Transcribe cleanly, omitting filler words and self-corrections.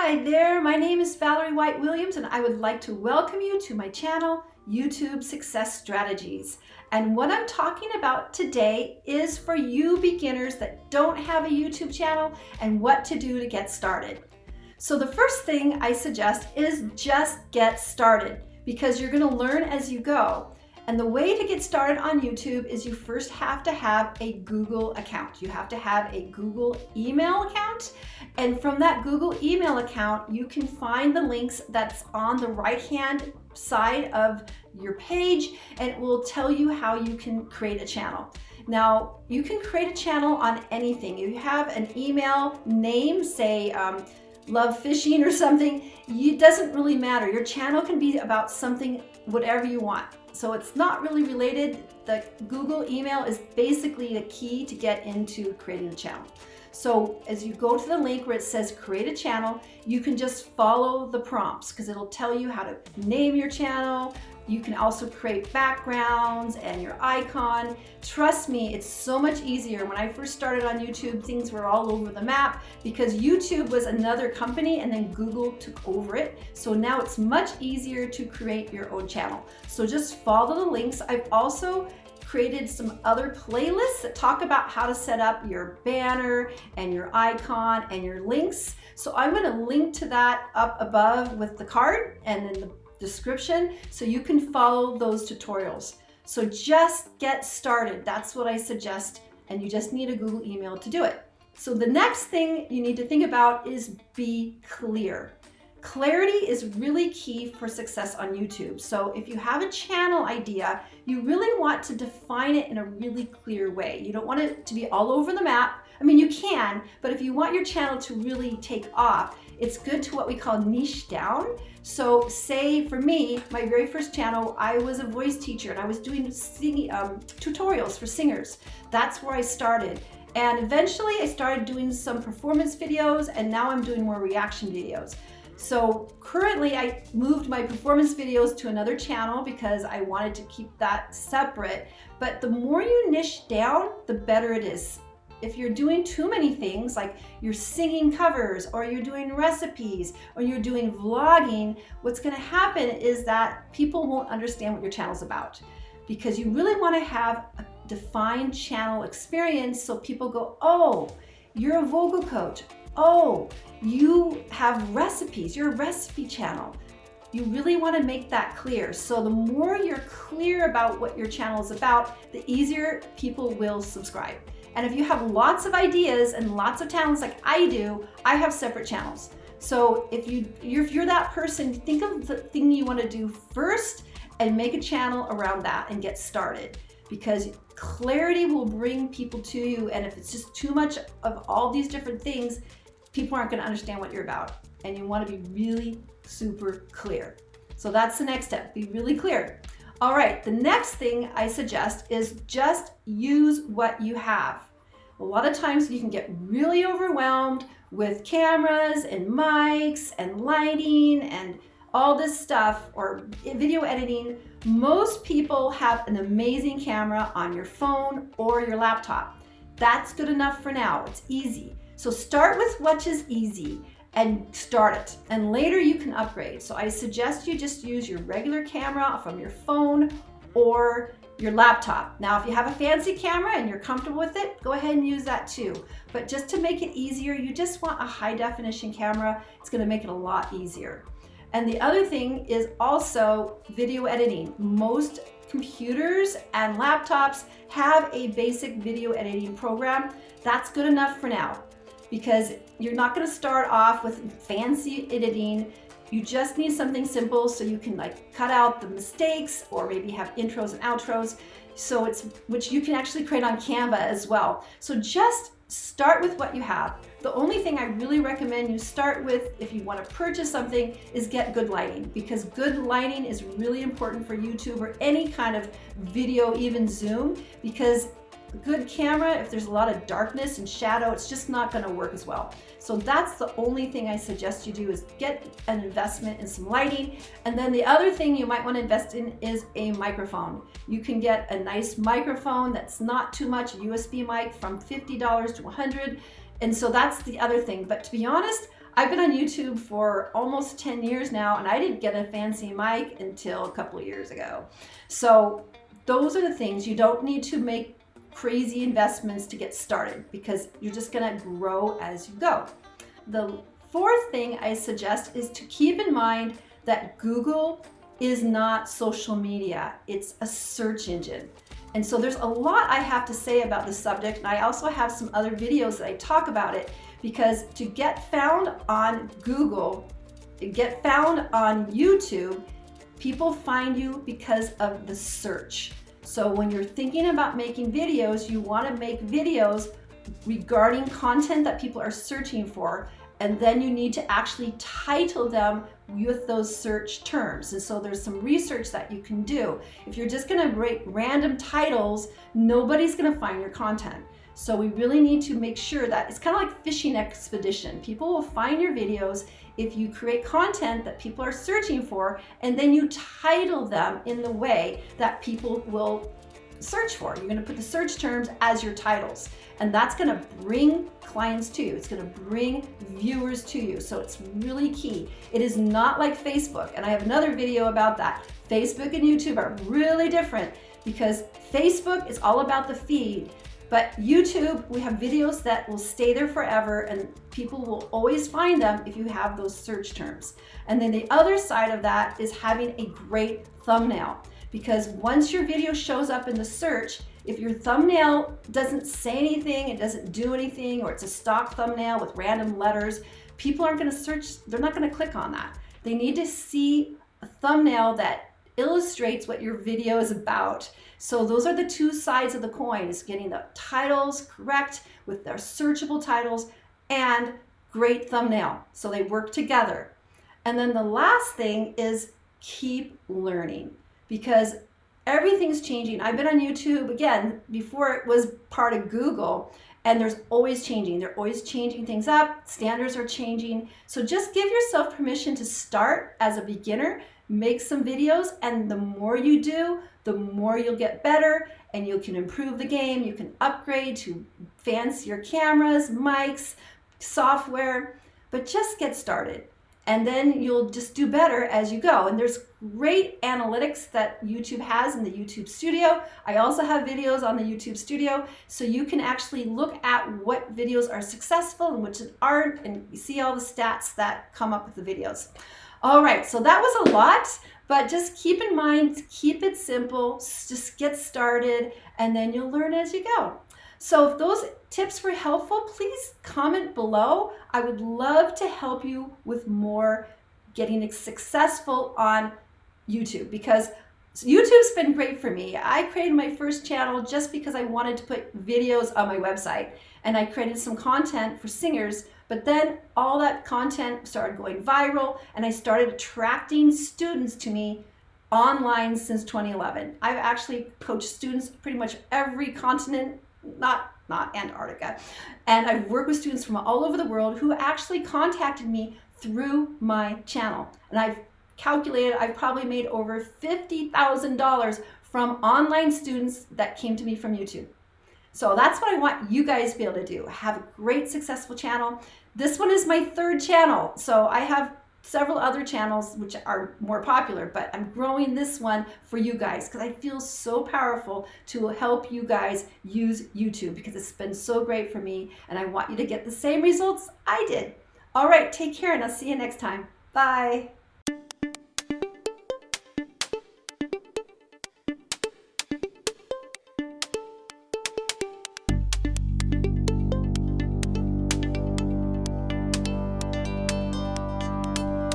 Hi there, my name is Valerie White-Williams and I would like to welcome you to my channel, YouTube Success Strategies. And what I'm talking about today is for you beginners that don't have a YouTube channel and what to do to get started. So the first thing I suggest is just get started because you're going to learn as you go. And the way to get started on YouTube is you first have to have a Google account. You have to have a Google email account. And from that Google email account, you can find the links that's on the right-hand side of your page, and it will tell you how you can create a channel. Now, you can create a channel on anything. You have an email name, say, love fishing or something, it doesn't really matter. Your channel can be about something, whatever you want. So it's not really related. The Google email is basically the key to get into creating a channel. So as you go to the link where it says create a channel, you can just follow the prompts because it'll tell you how to name your channel. You can also create backgrounds and your icon. Trust me, it's so much easier. When I first started on YouTube, things were all over the map because YouTube was another company and then Google took over it. So now it's much easier to create your own channel. So just follow the links. I've also created some other playlists that talk about how to set up your banner and your icon and your links. So I'm going to link to that up above with the card and in the description so you can follow those tutorials. So just get started. That's what I suggest, and you just need a Google email to do it. So the next thing you need to think about is be clear. Clarity is really key for success on YouTube. So if you have a channel idea, you really want to define it in a really clear way. You don't want it to be all over the map. I mean, you can, but if you want your channel to really take off, it's good to what we call niche down. So say for me, my very first channel, I was a voice teacher and I was doing singing, tutorials for singers. That's where I started. And eventually I started doing some performance videos and now I'm doing more reaction videos. So currently I moved my performance videos to another channel because I wanted to keep that separate. But the more you niche down, the better it is. If you're doing too many things, like you're singing covers or you're doing recipes or you're doing vlogging, what's going to happen is that people won't understand what your channel's about because you really want to have a defined channel experience so people go, oh, you're a vocal coach. Oh, you have recipes. You're a recipe channel. You really want to make that clear. So the more you're clear about what your channel is about, the easier people will subscribe. And if you have lots of ideas and lots of talents like I do, I have separate channels. So if you're that person, think of the thing you want to do first and make a channel around that and get started. Because clarity will bring people to you. And if it's just too much of all these different things, people aren't going to understand what you're about. And you want to be really super clear. So that's the next step, be really clear. All right, the next thing I suggest is just use what you have. A lot of times you can get really overwhelmed with cameras and mics and lighting and all this stuff or video editing. Most people have an amazing camera on your phone or your laptop. That's good enough for now. It's easy. So start with what is easy and start it. And later you can upgrade. So I suggest you just use your regular camera from your phone or your laptop. Now, if you have a fancy camera and you're comfortable with it, go ahead and use that too. But just to make it easier, you just want a high definition camera. It's going to make it a lot easier. And the other thing is also video editing. Most computers and laptops have a basic video editing program. That's good enough for now because you're not going to start off with fancy editing. You just need something simple so you can like cut out the mistakes or maybe have intros and outros. So which you can actually create on Canva as well. So just start with what you have. The only thing I really recommend you start with if you want to purchase something is get good lighting because good lighting is really important for YouTube or any kind of video, even Zoom, because a good camera, if there's a lot of darkness and shadow, it's just not going to work as well. So that's the only thing I suggest you do is get an investment in some lighting. And then the other thing you might want to invest in is a microphone. You can get a nice microphone that's not too much, a USB mic from $50 to $100. And so that's the other thing. But to be honest, I've been on YouTube for almost 10 years now, and I didn't get a fancy mic until a couple of years ago. So those are the things. You don't need to make crazy investments to get started because you're just gonna grow as you go. The fourth thing I suggest is to keep in mind that Google is not social media, it's a search engine. And so there's a lot I have to say about this subject, and I also have some other videos that I talk about it, because to get found on Google, to get found on YouTube, people find you because of the search. So when you're thinking about making videos, you want to make videos regarding content that people are searching for, and then you need to actually title them with those search terms. And so there's some research that you can do. If you're just gonna write random titles, nobody's gonna find your content. So we really need to make sure that it's kind of like fishing expedition. People will find your videos if you create content that people are searching for, and then you title them in the way that people will search for. You're gonna put the search terms as your titles, and that's gonna bring clients to you. It's gonna bring viewers to you. So it's really key. It is not like Facebook, and I have another video about that. Facebook and YouTube are really different because Facebook is all about the feed, but YouTube, we have videos that will stay there forever and people will always find them if you have those search terms. And then the other side of that is having a great thumbnail, because once your video shows up in the search, if your thumbnail doesn't say anything, it doesn't do anything, or it's a stock thumbnail with random letters, people aren't gonna search, they're not gonna click on that. They need to see a thumbnail that illustrates what your video is about. So those are the two sides of the coin, is getting the titles correct with their searchable titles and great thumbnail. So they work together. And then the last thing is keep learning, because everything's changing. I've been on YouTube, again, before it was part of Google, and there's always changing. They're always changing things up. Standards are changing. So just give yourself permission to start as a beginner, make some videos, and the more you do, the more you'll get better, and you can improve the game. You can upgrade to fancier cameras, mics, software, but just get started. And then you'll just do better as you go. And there's great analytics that YouTube has in the YouTube Studio. I also have videos on the YouTube Studio, so you can actually look at what videos are successful and which aren't, and you see all the stats that come up with the videos. All right, so that was a lot, but just keep in mind, keep it simple, just get started, and then you'll learn as you go. So if those tips were helpful, please comment below. I would love to help you with more getting successful on YouTube, because YouTube's been great for me. I created my first channel just because I wanted to put videos on my website, and I created some content for singers, but then all that content started going viral, and I started attracting students to me online since 2011. I've actually coached students pretty much every continent, not Antarctica, and I've worked with students from all over the world who actually contacted me through my channel. And I've calculated I've probably made over $50,000 from online students that came to me from YouTube. So that's what I want you guys to be able to do. Have a great, successful channel. This one is my third channel. So I have several other channels which are more popular, but I'm growing this one for you guys because I feel so powerful to help you guys use YouTube, because it's been so great for me, and I want you to get the same results I did. All right, take care, and I'll see you next time. Bye.